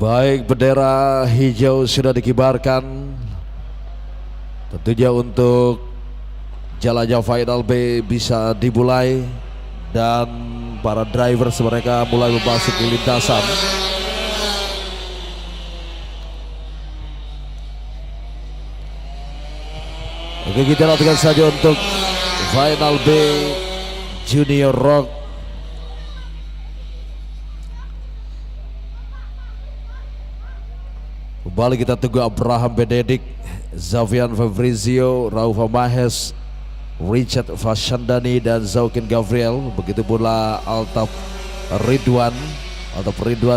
Baik, bendera hijau sudah dikibarkan. Tentunya untuk jalannya Final B bisa dimulai dan para driver mereka mulai memasuki lintasan. Oke, kita nantikan saja untuk Final B Junior Rock. Kembali kita tunggu Abraham Benedict, Zavian Fabrizio, Raufa Mahes, Richard Fashandani dan Zaukin Gabriel. Begitu pula Altaf Ridwan,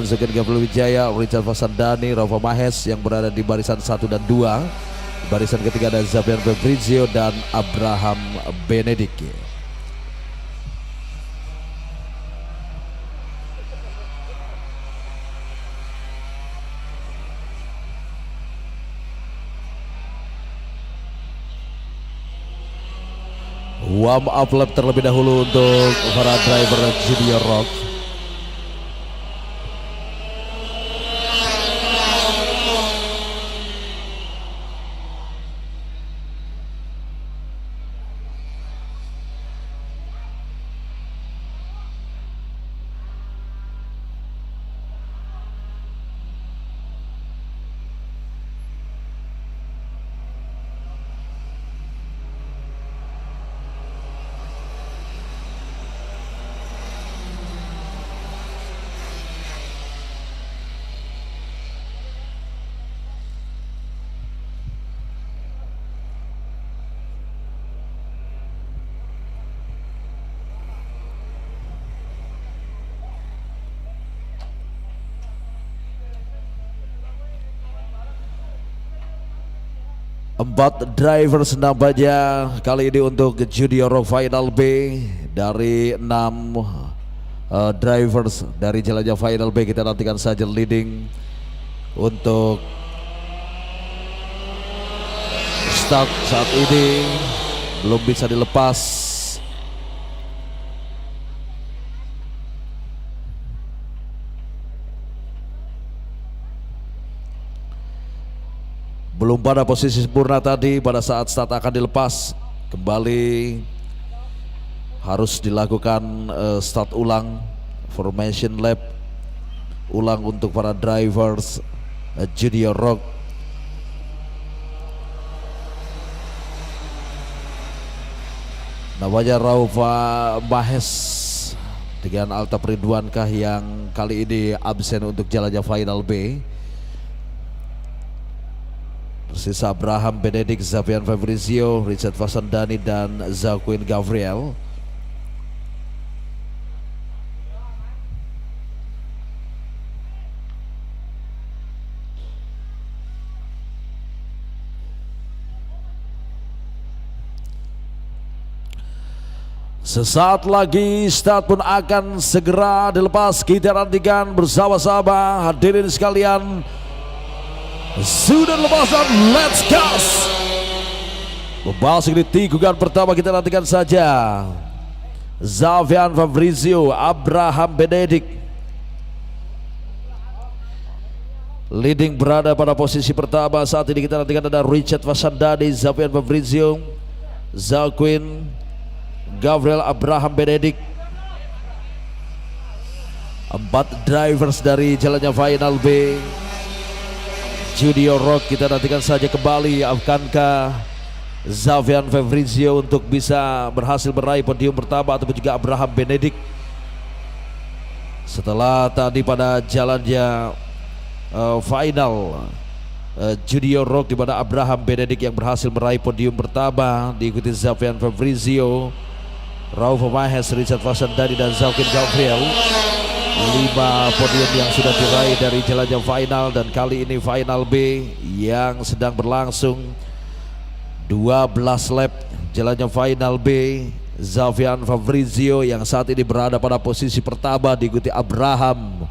Zaukin Gabriel Wijaya, Richard Fashandani, Raufa Mahes yang berada di barisan 1 dan 2. Barisan ketiga ada Zavian Fabrizio dan Abraham Benedict. Warm up lap terlebih dahulu untuk para driver Junior Rock. Empat driver nampaknya kali ini untuk Junior Rock Final B. Dari 6 drivers dari jelajah Final B, kita nantikan saja leading untuk start saat ini belum bisa dilepas. Belum pada posisi sempurna tadi pada saat start akan dilepas. Kembali harus dilakukan start ulang, formation lap ulang untuk para drivers Junior Rock. Namanya Raufa Mahes dengan Altaf Ridwankah yang kali ini absen untuk jalannya Final B. Tersisa Abraham Benedict, Zavian Fabrizio, Richard Fasandani dan Zaukin Gabriel. Sesaat lagi start pun akan segera dilepas. Kita nantikan bersama-sama hadirin sekalian. Sudah lepas dan let's gas. Memasuki di tikungan pertama, kita nantikan saja Zavian Fabrizio, Abraham Benedict leading berada pada posisi pertama. Saat ini kita nantikan ada Richard Fasandani, Zavian Fabrizio, Zaukin Gabriel, Abraham Benedict. 4 drivers dari jalannya Final B Junior Rock. Kita nantikan saja kembali, akankah Zavian Fabrizio untuk bisa berhasil meraih podium pertama ataupun juga Abraham Benedict setelah tadi pada jalannya final Junior Rock di mana Abraham Benedict yang berhasil meraih podium pertama diikuti Zavian Fabrizio, Raufa Mahes, Richard Fasandani dan Zaukin Gabriel. 5 podium yang sudah diraih dari jalannya final, dan kali ini Final B yang sedang berlangsung 12 lap jalannya Final B. Zavian Fabrizio yang saat ini berada pada posisi pertama diikuti Abraham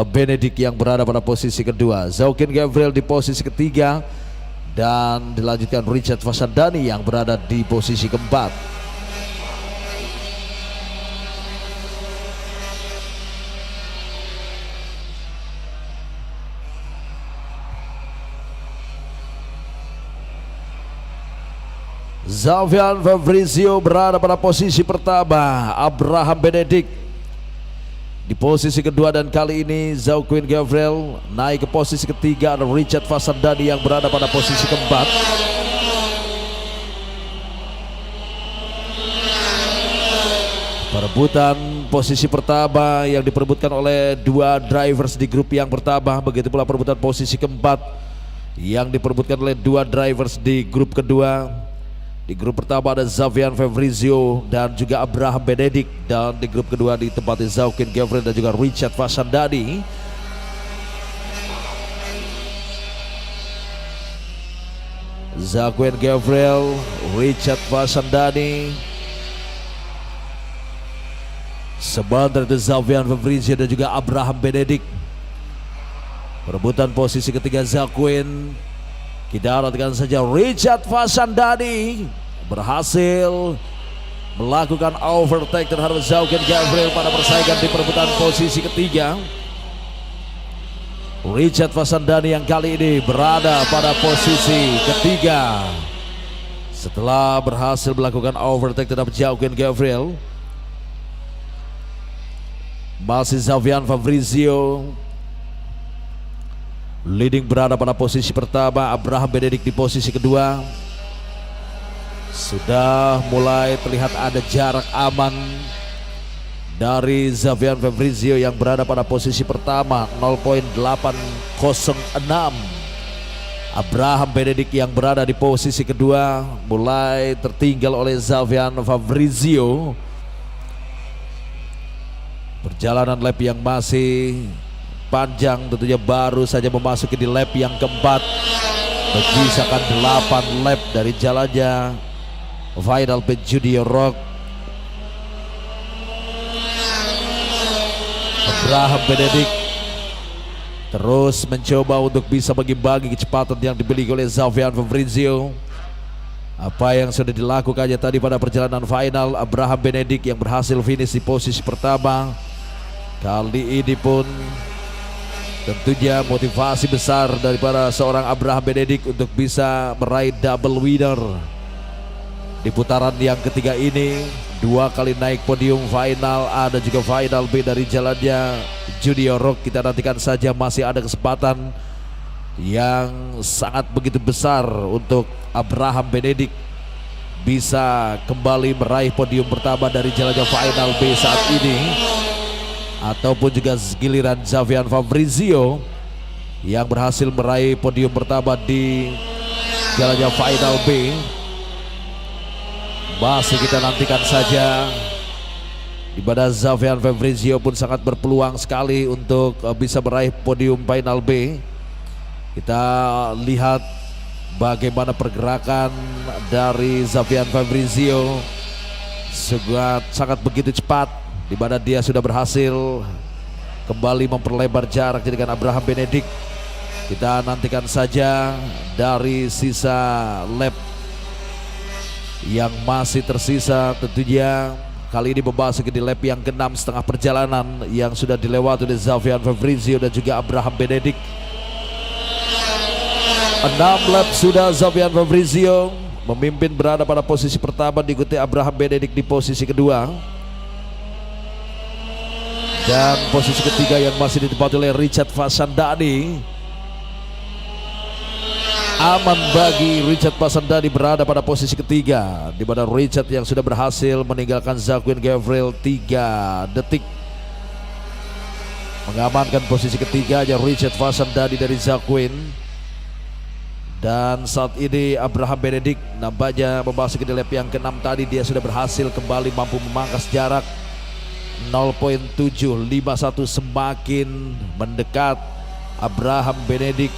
Benedict yang berada pada posisi kedua, Zaukin Gabriel di posisi ketiga, dan dilanjutkan Richard Fasandani yang berada di posisi keempat. Zavian Fabrizio berada pada posisi pertama, Abraham Benedict di posisi kedua, dan kali ini Zauquin Gabriel naik ke posisi ketiga. Ada Richard Fasandani yang berada pada posisi keempat. Perebutan posisi pertama yang diperebutkan oleh dua drivers di grup yang pertama. Begitu pula perebutan posisi keempat yang diperebutkan oleh dua drivers di grup kedua. Di grup pertama ada Zavian Fabrizio dan juga Abraham Benedict, dan di grup kedua ditempati Zauquin Gabriel dan juga Richard Fasandani. Zauquin Gabriel, Richard Fasandani, sementara itu Zavian Fabrizio dan juga Abraham Benedict. Perebutan posisi ketiga Zauquin. Kita perhatikan saja Richard Fasandani berhasil melakukan overtake terhadap Zauquin Gabriel pada persaingan di perebutan posisi ketiga. Richard Fasandani yang kali ini berada pada posisi ketiga setelah berhasil melakukan overtake terhadap Zauquin Gabriel. Masih Zavian Fabrizio leading berada pada posisi pertama, Abraham Benedict di posisi kedua. Sudah mulai terlihat ada jarak aman dari Zavian Fabrizio yang berada pada posisi pertama 0.806. Abraham Benedict yang berada di posisi kedua mulai tertinggal oleh Zavian Fabrizio. Perjalanan lap yang masih panjang tentunya, baru saja memasuki di lap yang keempat, bersisakan 8 lap dari jalannya final pit Junior Rock. Abraham Benedict terus mencoba untuk bisa bagi-bagi kecepatan yang dimiliki oleh Zavian Fabrizio. Apa yang sudah dilakukannya tadi pada perjalanan final, Abraham Benedict yang berhasil finish di posisi pertama, kali ini pun tentunya motivasi besar daripada seorang Abraham Benedict untuk bisa meraih double winner di putaran yang ketiga ini. 2 kali naik podium final A dan juga final B dari jalannya Junior Rock. Kita nantikan saja, masih ada kesempatan yang sangat begitu besar untuk Abraham Benedict bisa kembali meraih podium pertama dari jalannya final B saat ini, ataupun juga giliran Zavian Fabrizio yang berhasil meraih podium pertama di jalannya final B. Masih kita nantikan saja, di mana Zavian Fabrizio pun sangat berpeluang sekali untuk bisa meraih podium final B. Kita lihat bagaimana pergerakan dari Zavian Fabrizio, sangat begitu cepat, di mana dia sudah berhasil kembali memperlebar jarak dengan Abraham Benedict. Kita nantikan saja dari sisa lap yang masih tersisa, tentunya kali ini memasuki di lap yang ke-6 setengah perjalanan yang sudah dilewati oleh Zavian Fabrizio dan juga Abraham Benedict. 6 lap sudah Zavian Fabrizio memimpin, berada pada posisi pertama, diikuti Abraham Benedict di posisi kedua. Dan posisi ketiga yang masih ditempati oleh Richard Fasandani. Aman bagi Richard Fasandani berada pada posisi ketiga, di mana Richard yang sudah berhasil meninggalkan Zauquin Gabriel 3 detik. Mengamankan posisi ketiganya Richard Fasandani dari Zauquin. Dan saat ini Abraham Benedict nampaknya memasuki di lap yang ke-6 tadi, dia sudah berhasil kembali mampu memangkas jarak 0.751, semakin mendekat Abraham Benedict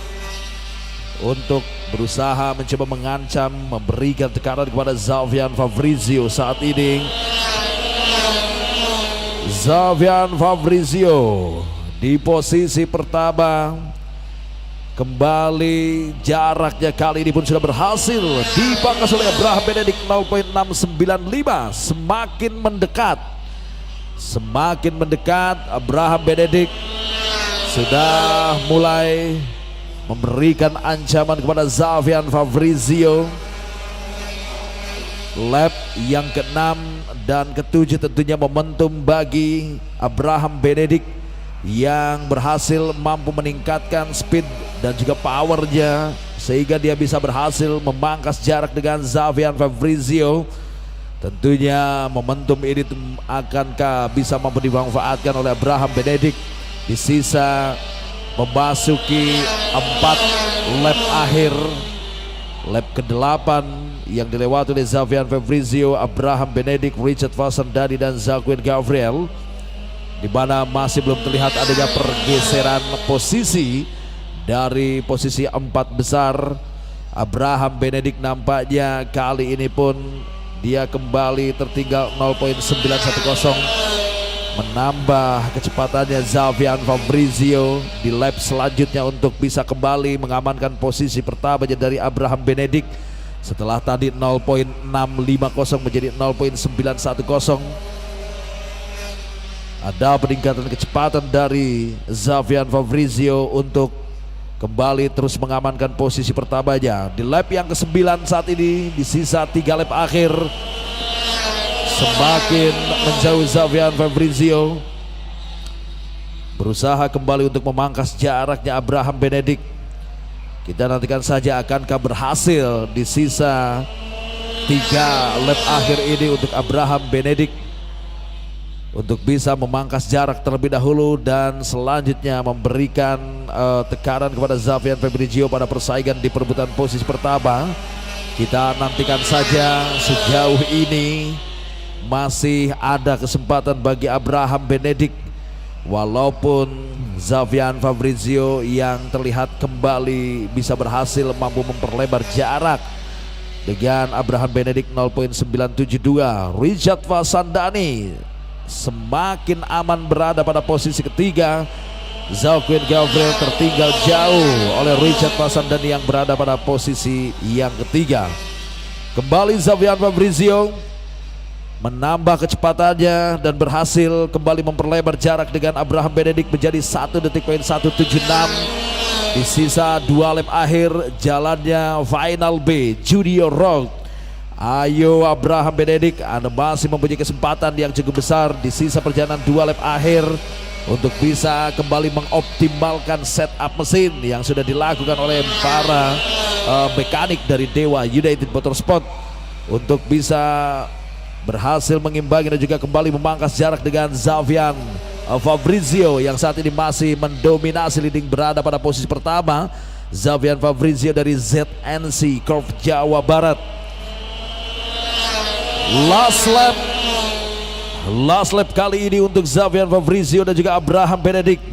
untuk berusaha mencoba mengancam, memberikan tekanan kepada Zavian Fabrizio. Saat ini Zavian Fabrizio di posisi pertama, kembali jaraknya kali ini pun sudah berhasil dipangkas oleh Abraham Benedict 0.695, semakin mendekat. Abraham Benedict sudah mulai memberikan ancaman kepada Zavian Fabrizio. lap yang ke-6 dan ke-7 tentunya momentum bagi Abraham Benedict yang berhasil mampu meningkatkan speed dan juga powernya sehingga dia bisa berhasil memangkas jarak dengan Xavier Fabrizio. Tentunya momentum ini akankah bisa mampu dimanfaatkan oleh Abraham Benedict di sisa memasuki 4 lap akhir. Lap ke-8 yang dilewati oleh Xavier Fabrizio, Abraham Benedict, Richard Vasandani dan Zaquin Gabriel, di mana masih belum terlihat adanya pergeseran posisi dari posisi 4 besar. Abraham Benedict nampaknya kali ini pun dia kembali tertinggal 0.910, menambah kecepatannya Xavier Fabrizio di lap selanjutnya untuk bisa kembali mengamankan posisi pertamanya dari Abraham Benedict setelah tadi 0.650 menjadi 0.910. Ada peningkatan kecepatan dari Xavier Fabrizio untuk kembali terus mengamankan posisi pertamanya di lap yang ke-9 saat ini. Di sisa 3 lap akhir semakin menjauh Xavier Fabrizio, berusaha kembali untuk memangkas jaraknya Abraham Benedict. Kita nantikan saja akankah berhasil di sisa 3 lap akhir ini untuk Abraham Benedict untuk bisa memangkas jarak terlebih dahulu dan selanjutnya memberikan tekanan kepada Xavier Fabrizio pada persaingan di perebutan posisi pertama. Kita nantikan saja. Sejauh ini masih ada kesempatan bagi Abraham Benedict, walaupun Xavier Fabrizio yang terlihat kembali bisa berhasil mampu memperlebar jarak dengan Abraham Benedict 0.972. Richard Vasandani semakin aman berada pada posisi ketiga. Zaquin Gabriel tertinggal jauh oleh Richard Vasandani yang berada pada posisi yang ketiga. Kembali Xavier Fabrizio menambah kecepatannya dan berhasil kembali memperlebar jarak dengan Abraham Benedict menjadi 1.176 di sisa 2 lap akhir jalannya Final B Junior Rock. Ayo Abraham Benedict, Anda masih mempunyai kesempatan yang cukup besar di sisa perjalanan 2 lap akhir untuk bisa kembali mengoptimalkan setup mesin yang sudah dilakukan oleh para mekanik dari Dewa United Motorsport untuk bisa berhasil mengimbangi dan juga kembali memangkas jarak dengan Xavier Fabrizio yang saat ini masih mendominasi leading berada pada posisi pertama. Xavier Fabrizio dari ZNC Corp Jawa Barat. Last lap kali ini untuk Xavier Fabrizio dan juga Abraham Benedict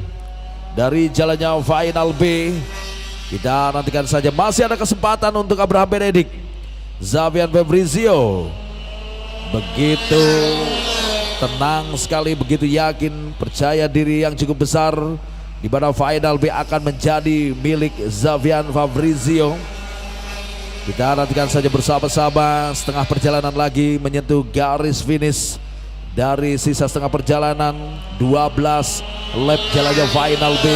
dari jalannya Final B. Kita nantikan saja, masih ada kesempatan untuk Abraham Benedict. Xavier Fabrizio begitu tenang sekali, begitu yakin, percaya diri yang cukup besar di mana Final B akan menjadi milik Xavier Fabrizio. Kita nantikan saja bersama-sama. Setengah perjalanan lagi menyentuh garis finish dari sisa setengah perjalanan 12 lap jalannya Final B.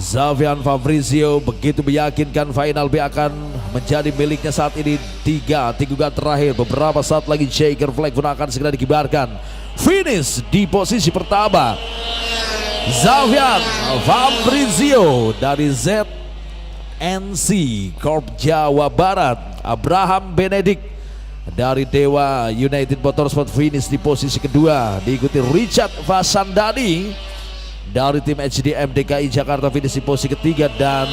Xavier Fabrizio begitu meyakinkan Final B akan menjadi miliknya saat ini. 3 tikungan terakhir, beberapa saat lagi shaker flag pun akan segera dikibarkan. Finish di posisi pertama Xavier Fabrizio dari ZNC Corp Jawa Barat. Abraham Benedict dari Dewa United Motorsport finish di posisi kedua, diikuti Richard Vasandani dari tim HDM DKI Jakarta finish di posisi ketiga, dan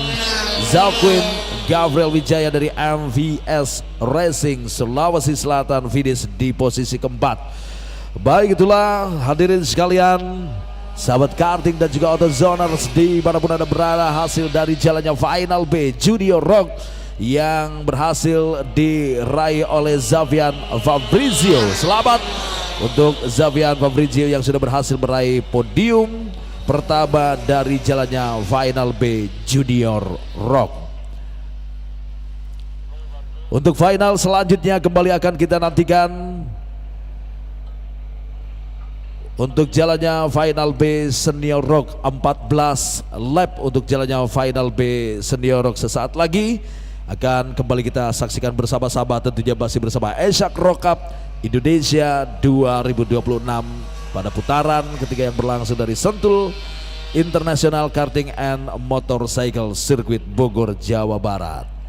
Zaquin Gabriel Wijaya dari MVS Racing Sulawesi Selatan finish di posisi keempat. Baik, itulah hadirin sekalian, sahabat karting dan juga AutoZoners dimanapun Anda berada, hasil dari jalannya Final B Junior Rock yang berhasil diraih oleh Xavier Fabrizio. Selamat untuk Xavier Fabrizio yang sudah berhasil meraih podium pertama dari jalannya Final B Junior Rock. Untuk final selanjutnya kembali akan kita nantikan untuk jalannya Final B Senior Rock 14 lap untuk jalannya Final B Senior Rock sesaat lagi. akan kembali kita saksikan bersama-sama, tentunya masih bersama Eshak Rock Cup Indonesia 2026 pada putaran ketiga yang berlangsung dari Sentul International Karting and Motorcycle Circuit Bogor, Jawa Barat.